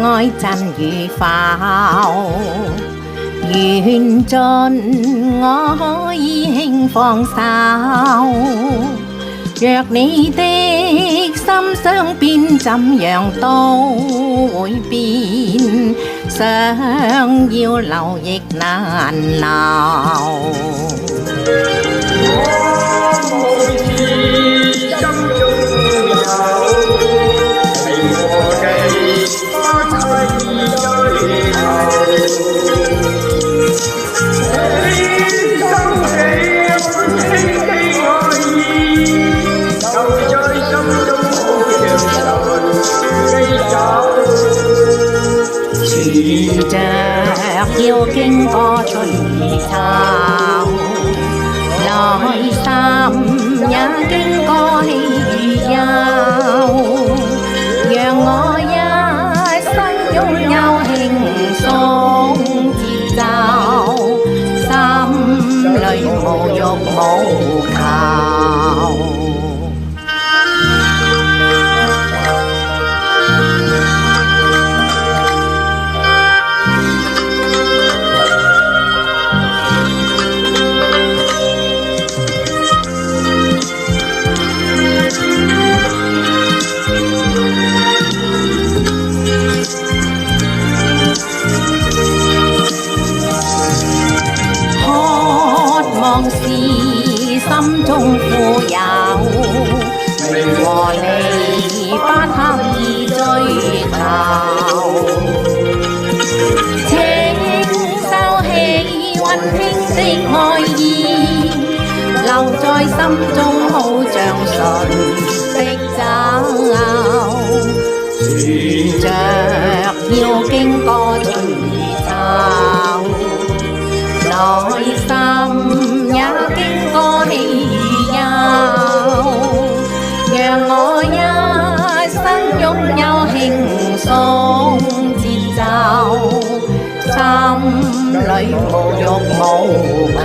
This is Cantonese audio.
愛真與否，願盡我可以輕放手。若你的心想變，怎樣都會變，想要留亦難留。存着要經過春與秋，內心也經過喜與憂，讓我一生擁有輕鬆節奏，心裏無欲無求。望是心中富有，和你不刻意追求，請收起溫馨的愛意，留在心中好像純的酒，存着要經過春與秋，內心也經過喜與憂，讓我一生擁有輕鬆節奏，心裏無欲無求。